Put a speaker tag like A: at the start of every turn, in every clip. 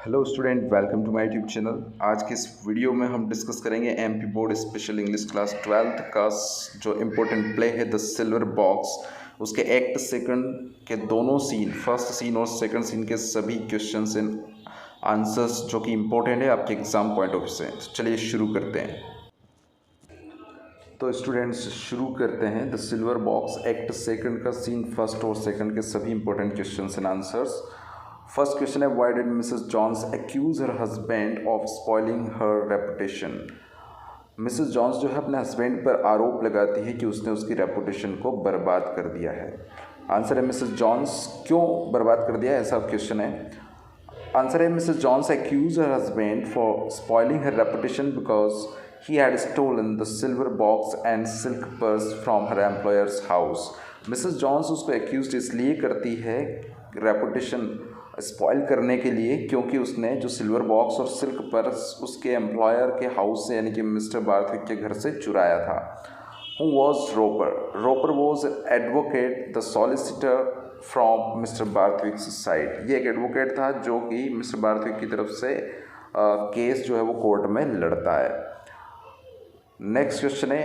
A: Hello student, welcome to my YouTube channel. आज के इस वीडियो में हम डिस्कस करेंगे MP board special English class 12th का जो इम्पोर्टेंट प्ले है द सिल्वर बॉक्स, उसके एक्ट सेकंड के दोनों सीन, फर्स्ट सीन और सेकंड सीन के सभी क्वेश्चंस एंड आंसर्स जो कि इम्पोर्टेंट है आपके एग्जाम पॉइंट ऑफ व्यू से। तो चलिए शुरू करते हैं। तो स्टूडेंट्स शुरू करते हैं the silver box act second का सीन फर्स्ट और सेकंड के सभी important questions and answers. First question है, why did Mrs Jones accuse her husband of spoiling her reputation. Mrs Jones जो है अपने हस्बैंड पर आरोप लगाती है कि उसने उसकी रेपुटेशन को बर्बाद कर दिया है। आंसर है मिसेस जॉन्स क्यों बर्बाद कर दिया, ऐसा क्वेश्चन है। आंसर है Mrs Jones accuse her husband for spoiling her reputation because he had stolen the silver box and silk purse from her employer's house। Mrs Jones उसको एक्यूज इसलिए करती है रेपुटेशन स्पॉइल करने के लिए क्योंकि उसने जो सिल्वर बॉक्स और सिल्क पर्स उसके एम्प्लॉयर के हाउस से यानी कि मिस्टर बार्थविक के घर से चुराया था। Who was Roper? Roper was advocate, the solicitor from Mr Barthwick's side. ये एक एडवोकेट था जो कि मिस्टर बार्थविक की तरफ से केस जो है वो कोर्ट में लड़ता है। नेक्स्ट क्वेश्चन है,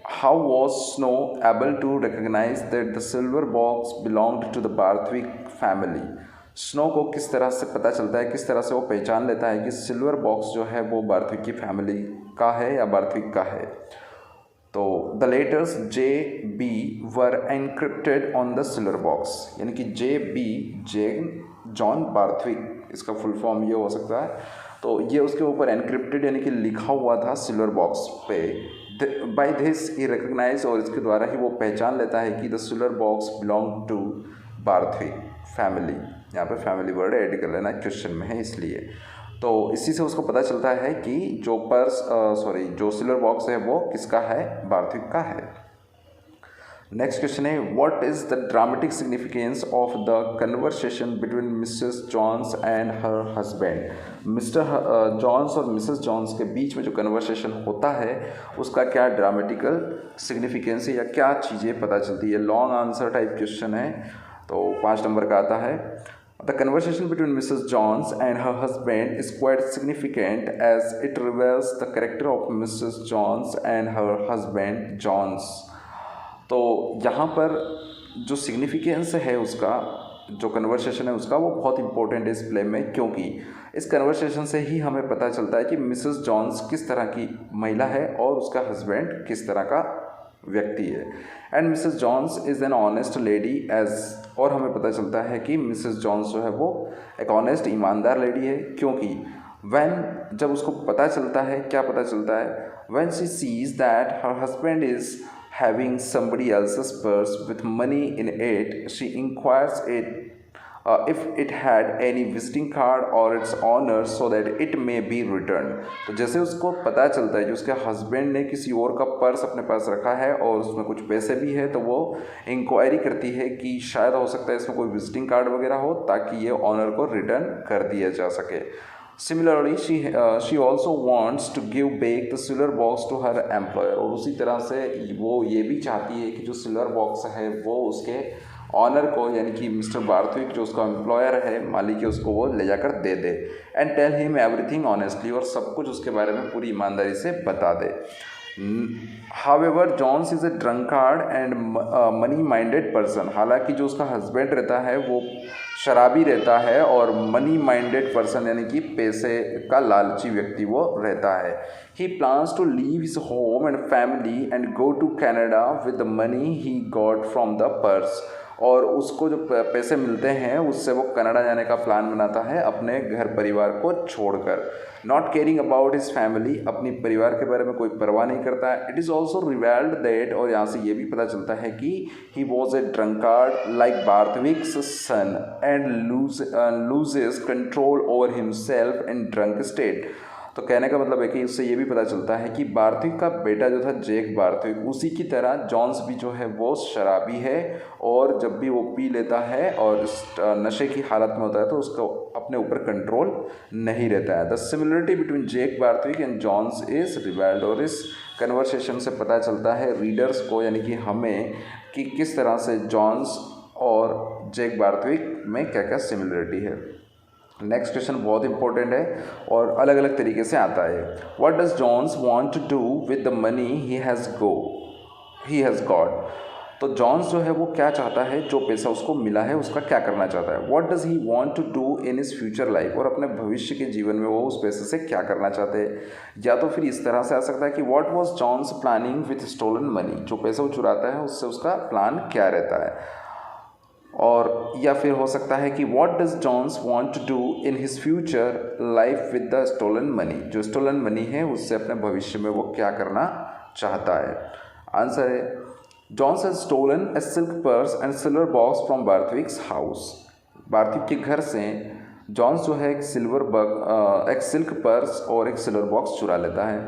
A: how was Snow able to recognise that the silver box belonged to the Barthwick family. Snow को किस तरह से पता चलता है, किस तरह से वो पहचान लेता है कि सिल्वर बॉक्स जो है वो बार्थविक की फैमिली का है या बार्थविक का है। तो the letters J B were encrypted on the silver box, यानी कि जे बी जॉन बार्थविक, इसका फुल फॉर्म ये हो सकता है। तो ये उसके ऊपर एनक्रिप्टेड यानी कि लिखा हुआ था सिल्वर बॉक्स पे। बाय दिस ही रिकग्नाइज, और इसके द्वारा ही वो पहचान लेता है कि the silver box belong to Barthwick family. यहाँ पे फैमिली वर्ड ऐड कर लेना क्वेश्चन में है इसलिए। तो इसी से उसको पता चलता है कि जो सिल्वर बॉक्स है वो किसका है, बार्थविक का है। नेक्स्ट क्वेश्चन है, what is the dramatic significance of the conversation between Mrs Jones and her husband. Mr Jones और मिसेस जॉन्स के बीच में जो कन्वर्सेशन होता है उसका क्या ड्रामेटिकल सिग्निफिकेंस है या क्या चीज़ें पता चलती है। लॉन्ग आंसर टाइप क्वेश्चन है, तो 5 नंबर का आता है। The conversation between Mrs. Johns and her husband is quite significant as it reveals the character of Mrs. Johns and her husband Johns। तो यहाँ पर जो सिग्निफिकेंस है उसका, जो कन्वर्सेशन है उसका, वो बहुत इंपॉर्टेंट है इस प्ले में, क्योंकि इस कन्वर्सेशन से ही हमें पता चलता है कि मिसेस जॉन्स किस तरह की महिला है और उसका हस्बैंड किस तरह का व्यक्ति है। And Mrs Jones is an honest lady as, और हमें पता चलता है कि मिसेस जॉन्स जो है वो एक ऑनेस्ट ईमानदार लेडी है, क्योंकि जब उसको पता चलता है, क्या पता चलता है, when she sees that her husband is having somebody else's purse with money in it, she inquires if it had any visiting card or its owner so that it may be returned। तो जैसे उसको पता चलता है कि उसके husband ने किसी और का पर्स अपने पास रखा है और उसमें कुछ पैसे भी है, तो वो इंक्वायरी करती है कि शायद हो सकता है इसमें कोई विजिटिंग कार्ड वगैरह हो ताकि ये ऑनर को रिटर्न कर दिया जा सके। Similarly, she also wants to give back the silver box to her employer। और उसी तरह से वो ये भी चाहती है कि जो सिल्वर बॉक्स है वो उसके ऑनर को, यानी कि मिस्टर बार्थविक जो उसका एम्प्लॉयर है, मालिक है, उसको वो ले जाकर दे दे। And tell him everything honestly, और सब कुछ उसके बारे में पूरी ईमानदारी से बता दे। However, Johns is a drunkard and money minded person. हालांकि जो उसका हस्बैंड रहता है वो शराबी रहता है और मनी माइंडेड पर्सन यानी कि पैसे का लालची व्यक्ति वो रहता है। He plans to leave his home and family and go to Canada with the money he got from the purse. और उसको जो पैसे मिलते हैं उससे वो कनाडा जाने का प्लान बनाता है अपने घर परिवार को छोड़कर। Not caring about his family, अपनी परिवार के बारे में कोई परवाह नहीं करता है। It is also revealed that, और यहाँ से ये भी पता चलता है कि he was a drunkard like Barthwick's son and loses control over himself in drunk state. तो कहने का मतलब है कि उससे ये भी पता चलता है कि बार्थविक का बेटा जो था जैक बार्थविक, उसी की तरह जॉन्स भी जो है वो शराबी है, और जब भी वो पी लेता है और नशे की हालत में होता है तो उसको अपने ऊपर कंट्रोल नहीं रहता है। The similarity between Jack Barthwick and Jones is revealed, और इस कन्वर्सेशन से पता चलता है रीडर्स को, यानी कि हमें, कि किस तरह से जॉन्स और जैक बार्थविक में क्या क्या सिमिलरिटी है। नेक्स्ट क्वेश्चन बहुत इंपॉर्टेंट है और अलग अलग तरीके से आता है। What does Jones want to do with the money he has got. तो जॉन्स जो है वो क्या चाहता है, जो पैसा उसको मिला है उसका क्या करना चाहता है। What does he want to do in his future life, और अपने भविष्य के जीवन में वो उस पैसे से क्या करना चाहते हैं। या तो फिर इस तरह से आ सकता है कि what was Jones planning with stolen money, जो पैसा वो चुराता है उससे उसका प्लान क्या रहता है। और या फिर हो सकता है कि what does Jones want to do in his future life with the stolen money, जो स्टोलन मनी है उससे अपने भविष्य में वो क्या करना चाहता है। आंसर है Jones has stolen a silk purse and silver box from Barthwick's house. Barthwick के घर से जॉन्स जो है एक सिल्क पर्स और एक सिल्वर बॉक्स चुरा लेता है।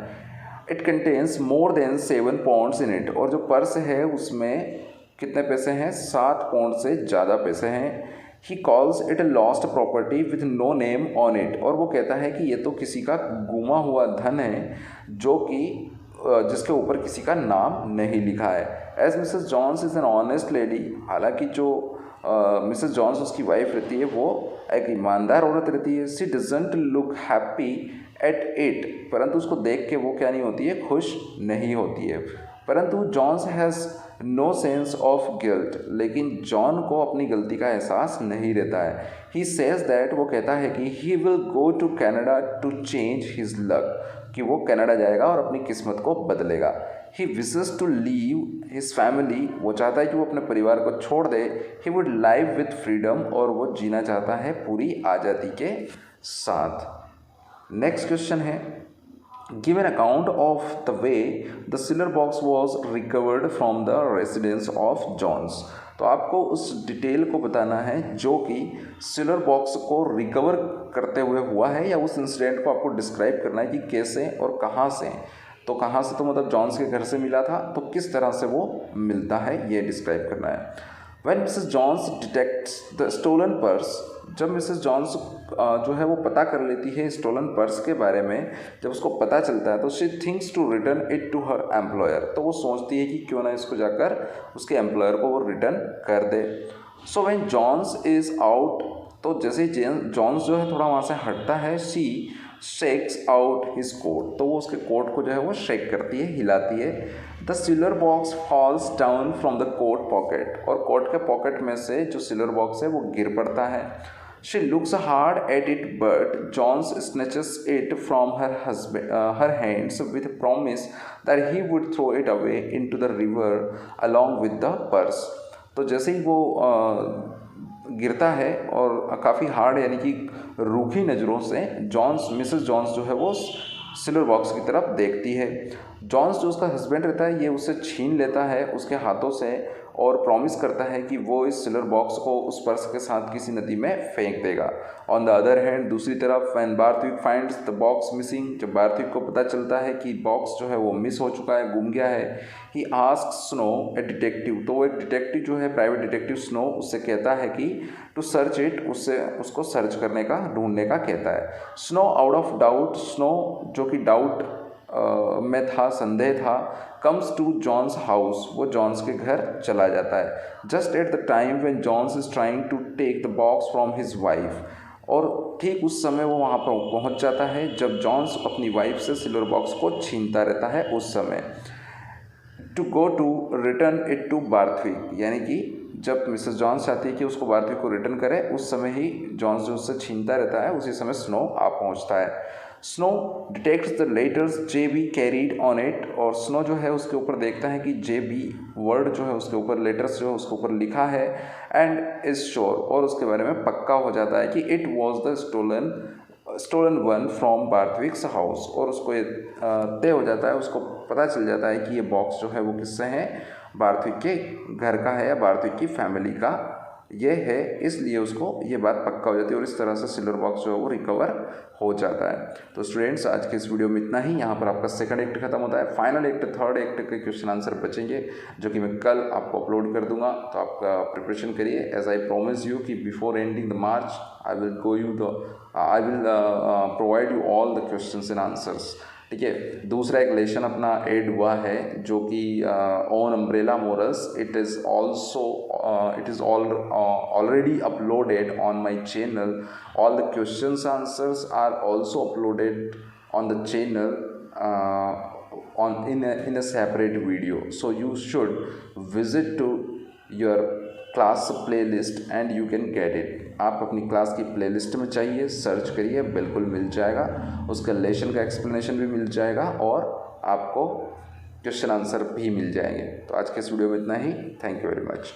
A: It contains more than 7 pounds in it, और जो पर्स है उसमें कितने पैसे हैं, 7 पाउंड से ज़्यादा पैसे हैं। He calls it a lost property with no name on it, और वो कहता है कि ये तो किसी का गुमा हुआ धन है जो कि जिसके ऊपर किसी का नाम नहीं लिखा है। As Mrs Jones is an honest lady, हालांकि जो मिसेस जॉन्स उसकी वाइफ रहती है वो एक ईमानदार औरत रहती है। She doesn't look happy at it, परंतु उसको देख के वो क्या नहीं होती है, खुश नहीं होती है। परंतु Jones has no sense of guilt, लेकिन जॉन को अपनी गलती का एहसास नहीं रहता है। ही सेज दैट, वो कहता है कि he will go to Canada to change his luck, कि वो कनाडा जाएगा और अपनी किस्मत को बदलेगा। He wishes to leave his family, वो चाहता है कि वो अपने परिवार को छोड़ दे। He would live with freedom, और वो जीना चाहता है पूरी आज़ादी के साथ। नेक्स्ट क्वेश्चन है give an account of the way the silver box was recovered from the residence of Johns. तो आपको उस डिटेल को बताना है जो कि सिल्वर बॉक्स को रिकवर करते हुए हुआ है, या उस इंसिडेंट को आपको डिस्क्राइब करना है कि कैसे और कहाँ से। तो कहाँ से, तो मतलब जॉन्स के घर से मिला था, तो किस तरह से वो मिलता है ये डिस्क्राइब करना है। When Mrs Jones detects the stolen purse, जब मिसेस जॉन्स जो है वो पता कर लेती है स्टोलन पर्स के बारे में, जब उसको पता चलता है तो she thinks to return it to her employer, तो वो सोचती है कि क्यों ना इसको जाकर उसके एम्प्लॉयर को वो रिटर्न कर दे। So when Jones is out, तो जैसे ही जॉन्स जो है थोड़ा वहाँ से हटता है, she shakes out his coat, तो वो उसके कोट को जो है वो शेक करती है, हिलाती है। The silver box falls down from the coat pocket, और कोट के पॉकेट में से जो सिल्वर बॉक्स है वो गिर पड़ता है। She looks hard at it but Jones snatches it from her hands with promise that he would throw it away into the river along with the purse. तो जैसे ही वो गिरता है और काफ़ी हार्ड यानी कि रूखी नज़रों से मिसेस जॉन्स जो है वो सिल्वर बॉक्स की तरफ देखती है। जॉन्स जो उसका हस्बैंड रहता है ये उसे छीन लेता है उसके हाथों से और प्रॉमिस करता है कि वो इस सिल्वर बॉक्स को उस पर्स के साथ किसी नदी में फेंक देगा। ऑन द अदर हैंड, दूसरी तरफ, when Barthwick finds the box missing, जब बार्थविक को पता चलता है कि बॉक्स जो है वो मिस हो चुका है, गुम गया है, ही आस्क्स स्नो ए डिटेक्टिव, तो वो एक डिटेक्टिव जो है प्राइवेट डिटेक्टिव स्नो उससे कहता है कि टू सर्च इट, उसको सर्च करने का, ढूंढने का कहता है। Snow out of doubt, Snow जो कि डाउट में था, संदेह था, कम्स टू जॉन्स हाउस, वो जॉन्स के घर चला जाता है। Just at the time when Jones is trying to take the box from his wife, और ठीक उस समय वो वहाँ पर पहुँच जाता है जब जॉन्स अपनी वाइफ से सिल्वर बॉक्स को छीनता रहता है उस समय। To go to return it to Barthwick, यानी कि जब मिसेस जॉन्स चाहती है कि उसको बार्थविक को रिटर्न करे, उस समय ही जॉन्स जो उससे छीनता रहता है उसी समय स्नो आ पहुँचता है। Snow detects the letters J be carried on it, और स्नो जो है उसके ऊपर देखता है कि जे बी वर्ड जो है उसके ऊपर, लेटर्स जो है उसके ऊपर लिखा है, एंड इज श्योर, और उसके बारे में पक्का हो जाता है कि it was the stolen one from Barthwick's house, और उसको ये तय हो जाता है, उसको पता चल जाता है कि ये बॉक्स जो है वो किससे है, बार्थविक के घर का है या बार्थविक की फैमिली का ये है, इसलिए उसको ये बात पक्का हो जाती है और इस तरह से सिल्वर बॉक्स जो है वो रिकवर हो जाता है। तो स्टूडेंट्स आज के इस वीडियो में इतना ही। यहाँ पर आपका सेकंड एक्ट खत्म होता है। फाइनल एक्ट, थर्ड एक्ट के क्वेश्चन आंसर बचेंगे जो कि मैं कल आपको अपलोड कर दूंगा, तो आपका प्रिपरेशन करिए। एज आई प्रॉमिस यू कि before ending the March I will provide you all the questions and answers. ठीक है। दूसरा एक लेसन अपना ऐड हुआ है जो कि on umbrella morals, it is already uploaded on my channel. All the questions answers are also uploaded on the channel in a separate video, so you should visit to your class playlist and you can get it। आप अपनी class की playlist में चाहिए search करिए, बिल्कुल मिल जाएगा। उसका lesson का एक्सप्लेनेशन भी मिल जाएगा और आपको क्वेश्चन आंसर भी मिल जाएंगे। तो आज के इस वीडियो में इतना ही। Thank you very much.